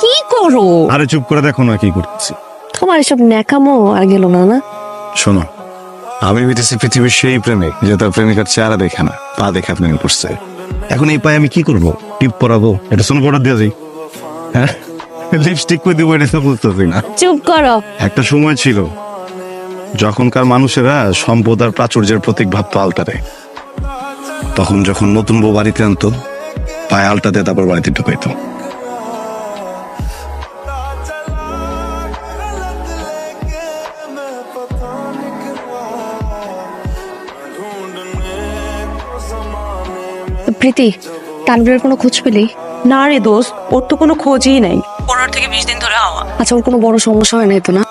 কি করো? আরে চুপ করে দেখো না কি করতেছি। তোমার এসব ন্যাকামো আর গেল না না। শোনো, আমি হইতেছি পৃথিবীর সেই প্রেমিক যে তার প্রেমিকার চেহারা দেখে না, পা দেখে প্রেমে পড়ছে। এখন এই পায়ে আমি কি করবো? টিপ পরাবো? এটা শোনো পড়া দিয়ে যাই, হ্যাঁ লিপস্টিক করে দিব, এটা তো বুঝতেছি না। চুপ করো। একটা সময় ছিল যখনকার মানুষেরা সম্পদ আর প্রাচুর্যের প্রতীক ভাবতো আলতারে। তখন যখন নতুন বউ বাড়িতে আনতো, পায়ে আলতা দিয়ে তারপর বাড়িতে ঢুকাইতো। প্রীতি, তানভীরের কোনো খোঁজ পেলি? না রে দোস্ত, ওর তো কোনো খোঁজই নাই। 15 থেকে 20 দিন ধরে হওয়া। আচ্ছা, ওর কোনো বড় সমস্যা হয় নাই তো না?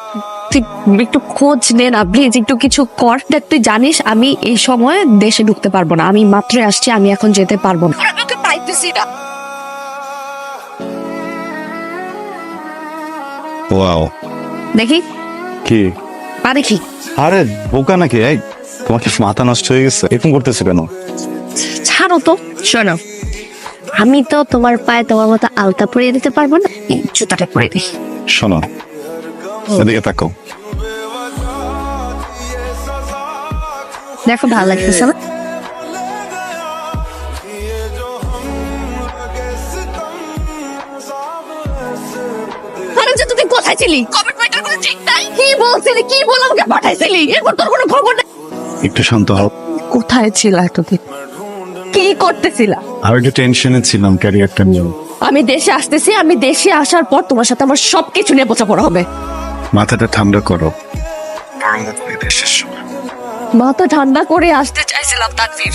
তুই একটু খোঁজ নে না প্লিজ, একটু কিছু কর। দেখ, তুই জানিস আমি এই সময় দেশে ঢুকতে পারবো না, আমি মাত্র আসছি, আমি এখন যেতে পারবো না। আমি ওকে পাইতেছি না। ওয়াও, দেখি কি? পা দেখি। আরে বোকা নাকি? এই তোমার কি মাথা নষ্ট হয়ে গেছে? এরকম করতেছে কেন? ছাড়ো তো। শোনো, আমি তো তোমার পায়ে তোমার মতো আলতা পরিয়ে দিতে পারবো না, এই জুতাটা পরিয়ে দিই। শোনো, এদিকে তাকাও। দেখো, ভালো লাগতেছে না? আরে যে তুই কোথায় ছিলি? কমিটমেন্টের কোনো ঠিক নাই? কি বলছিলি? কি বলে আমাকে পাঠাইছিলি? এরপর তোর কোনো খবর নেই? একটু শান্ত হও। কোথায় ছিল এতদিন? কি করতেছিলা? আর একটু টেনশনে ছিলাম ক্যারিয়ারটা নিয়ে। আমি দেশে আসতেছি, আমি দেশে আসার পর তোমার সাথে আমার সবকিছু নিয়ে বোঝাপড়া হবে। মাথাটা ঠান্ডা করো। দেশের সময় মাথা ঠান্ডা করে আসতে চাইছিলাম তানভীর,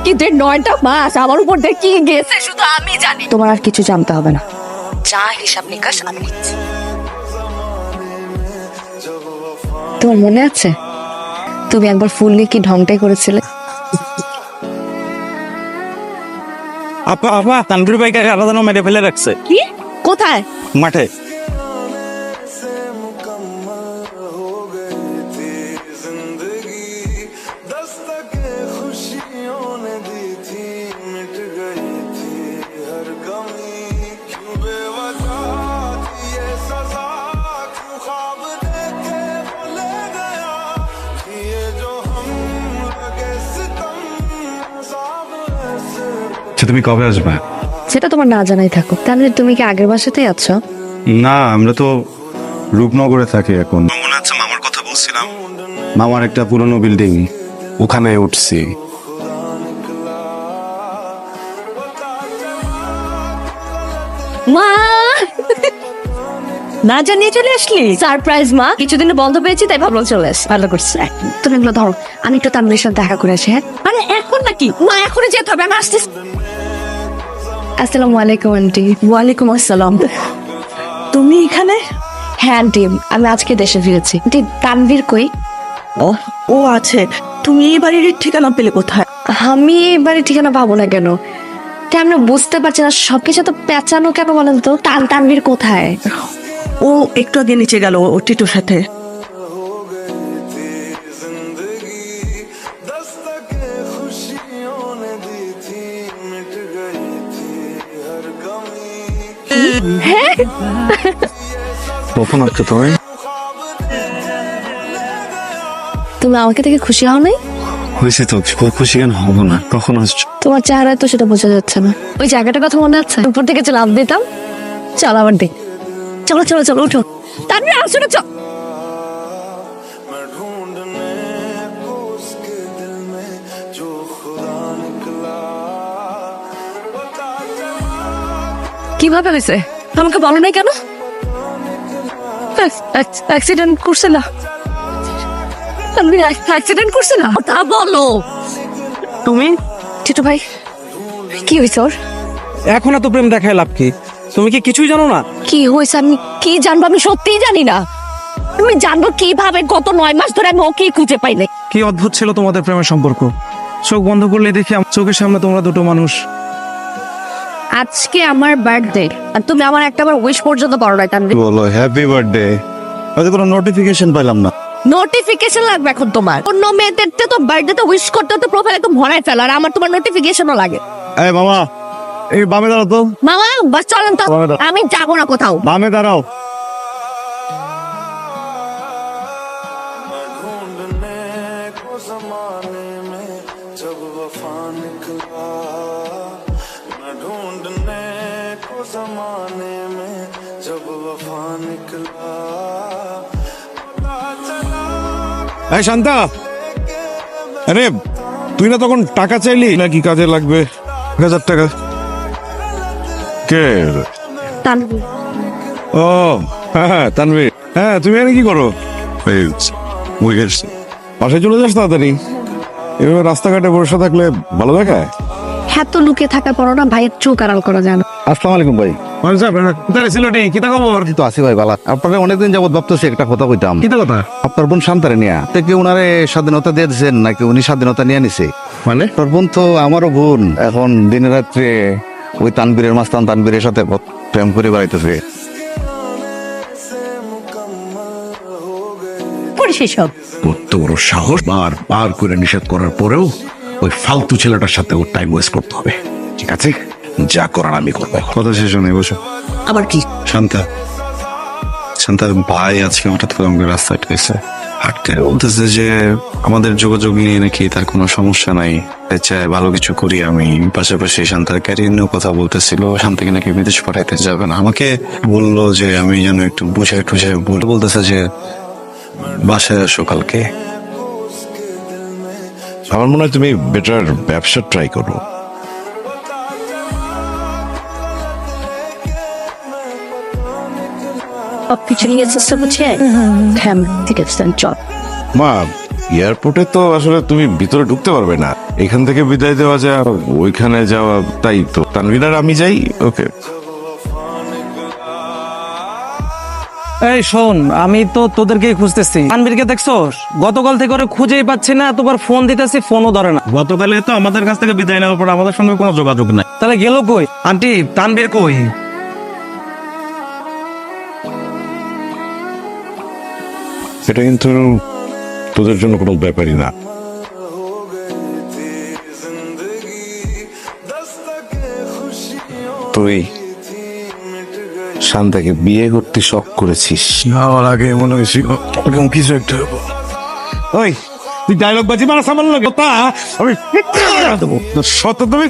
কিন্তু 9টা মাস আমার উপর দিয়ে কি গেছে শুধু আমি জানি। তোমার আর কিছু জানতে হবে না, যা হিসাব নিকাশ আমি নিচ্ছি। তোমার মনে আছে তুমি একবার ফুল নিয়ে কি ঢংটাই করেছিলে? আপা আপা তানভীর ভাইকে আলাদা মেরে ফেলে রাখছে। কি? কোথায়? মাঠে। আচ্ছা, তুমি কবে আসবে? সেটা তোমার না জানাই থাকো। তাহলে তুমি কি আগের বাসাতেই আছো? না, আমরা তো রূপনগরে থাকি এখন। মনে আছে মামার কথা বলছিলাম? মামার একটা পুরনো বিল্ডিং, ওখানে উঠছি। মা, না জানিয়ে চলে আসলি? সারপ্রাইজ মা, কিছুদিন বন্ধ পেয়েছি তাই ভাবলাম চলে আসি। ভালো করছিস। তুমি এগুলো ধরো, আমি একটু তানভীরের সাথে দেখা করে আসি। হ্যাঁ, আরে এখন নাকি? মা এখনই যেতে হবে, আমি আসতেছি। আসসালামু আলাইকুম আন্টি। ওয়ালাইকুম আসসালাম। তুমি এখানে? হ্যাঁ আন্টি, আমি আজকে দেশে ফিরেছি। আন্টি, তানভীর কই? ও ও আছে। তুমি এই বাড়ির ঠিকানা পেলে কোথায়? আমি এবারে ঠিকানা পাবো না কেন? তা আমি বুঝতে পারছি না, সবকিছু তো পেঁচানো কেন বলেন তো? তানভীর কোথায়? ও একটু আগে নিচে গেল ও টিটুর সাথে। হ্যাঁ, কখন আসছো তুমি? তুমি আমাকে দেখে খুশি হও নাই? হয়েছে তো, খুশি কেন হবো না? কখন আসছো? তোমার চেহারায় তো সেটা বোঝা যাচ্ছে না। ওই জায়গাটার কথা মনে আছে? উপর থেকে যে লাভ দিতাম। চল আবার দেখ। চলো চলো চলো, উঠো। তানভীর আসো না, চল। কিভাবে হয়েছে আমাকে বলো নাই কেন? অ্যাক্সিডেন্ট করছে না? তানভীর অ্যাক্সিডেন্ট করছে না, তা বলো। তুমি? টিটু ভাই, কি হয়েছে ওর? এখন এত প্রেম দেখায় লাভ কি? তুমি কি কিছুই জানো না? কি হয়েছে আমি কি জানবো? আমি সত্যিই জানি না। আমি জানবো কিভাবে? গত 9 মাস ধরে আমি ওকেই খুঁজে পাই নাই। কি অদ্ভুত ছিল তোমাদের প্রেমের সম্পর্ক। চোখ বন্ধ করলে দেখি আমার চোখের সামনে তোমরা দুটো মানুষ। আজকে আমার বার্থডে আর তুমি আমার একটাবার উইশ পর্যন্ত করো নাই তানভীর। বলো হ্যাপি বার্থডে, হয়তো কোনো নোটিফিকেশন পাইলাম না। নোটিফিকেশন লাগবে এখন তোমার? অন্য মেয়েদের তো বার্থডে তো উইশ করতে তো প্রোফাইলে তো ভরাই ফেলো, আর আমার তোমার নোটিফিকেশনও লাগে। এই মামা, এই বামে দাঁড়াও তো, মামা বাস চলেন তো, বামে দাও। আমি যাবো না কোথাও। বামে দাঁড়াও। এই শান্তা, আরে তুই না তখন টাকা চাইলি নাকি কাজে লাগবে? 1,000 টাকা। কে? তানভীর। ও হ্যাঁ তানভীর, হ্যাঁ তুমি এখানে কি করো? বাসায় চলে যাস তাড়াতাড়ি, এভাবে রাস্তাঘাটে বসে থাকলে ভালো দেখায়। হ্যাঁ তো লুকিয়ে থাকার পরও না ভাইয়ের চোখ আড়াল করা যায় না। আসসালামু আলাইকুম ভাই। কোথায় ছিল নি? কিতা খবর? তো আছি ভাই বালা। আপনারা অনেকদিন যাবত ভাবতেছি একটা কথা কইতাম। কিতা কথা? আপনার বোন শান্তারে নিয়া কি উনারে স্বাধীনতা দিয়ে দিচ্ছেন নাকি উনি স্বাধীনতা নিয়ে নিছে? মানে তোর বোন তো আমারও বোন, এখন দিনে রাত্রে ওই তানবীরের মাস্তান তানবীরের সাথে প্রেম করে বেড়াইতেছে। পরিশেষ সব কত বড় সাহস! বার করে নিষেধ করার পরেও ওই ফালতু ছেলেটার সাথে ওর টাইম ওয়েস্ট করতে হবে। ঠিক আছে, যা করার আমি করবো এখন। কথা শেষ নেই, বসো। আবার কি? শান্তা, শান্তার ভাই আজকে হঠাৎ করে আমাকে রাস্তায় পেয়েছে, হাঁটতে বলতেছে যে আমাদের যোগাযোগ নিয়ে নাকি তার কোনো সমস্যা নাই, চায় ভালো কিছু করি আমি। পাশাপাশি শান্তার ক্যারিয়ার নিয়েও কথা বলতেছিল, শান্তাকে নাকি বিদেশ পাঠাইতে যাবে না। আমাকে বললো যে আমি যেন একটু বুঝে টুঝে বলতেছে যে বাসায় আসো কালকে। আমার মনে হয় তুমি বেটার ব্যবসা ট্রাই করো। সবকিছু নিয়ে চেষ্টা করছে। হ্যাঁ ঠিক আছে চল। মা, এয়ারপোর্টে তো আসলে তুমি ভিতরে ঢুকতে পারবে না, এখান থেকে বিদায় দেওয়া যায়, আর ওইখানে যাওয়া, তাই তো তানভীর আর আমি যাই। ওকে। এই শোন, আমি তো তোদেরকেই খুঁজতেছি। তানভীরকে দেখছোস? গতকাল থেকে ওরে খুঁজেই পাচ্ছি না, এতবার ফোন দিতেছি ফোনও ধরে না। গতকালে তো আমাদের কাছ থেকে বিদায় নেওয়ার পর আমাদের সঙ্গে কোনো যোগাযোগ নাই। তাহলে গেল কই? আন্টি তানভীর কই? এটা কিন্তু তোদের জন্য কোনো ব্যাপারই না। তুই শান্তাকে বিয়ে করতে শখ করেছিস। আমার আগে মনে হয়েছিল এরকম কিছু একটা হবো। ওই তুই ডায়লগ বাজি মারা সামান্য লাগে তা আমি দেবো শত, তুমি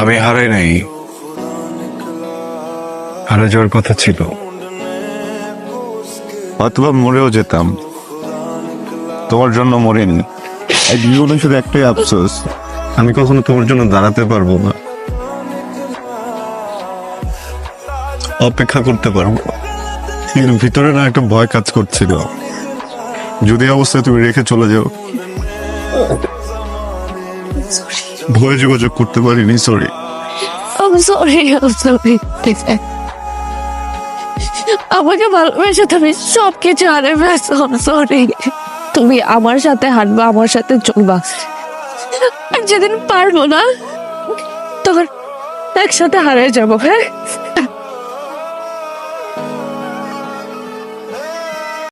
আমি হারাই নাই, হারা যাওয়ার কথা ছিল, অথবা মরেও যেতাম, তোমার জন্য মরিনি। এই জীবনে শুধু একটাই আফসোস, আমি কখনো তোমার জন্য দাঁড়াতে পারবো না, অপেক্ষা করতে পারবো। কিন্তু ভিতরে না একটা ভয় কাজ করছিল, যদি অবস্থায় তুমি রেখে চলে যাও। ভয়ে যোগাযোগ করতে পারিনি, সরি। I'm sorry. আমাকে ভালোবেসে তুমি সবকিছু হারে ফেলছো। সরি। তুমি আমার সাথে হাঁটবা, আমার সাথে চলবা, আর যেদিন পারবো না তখন একসাথে হারিয়ে যাবো। হ্যাঁ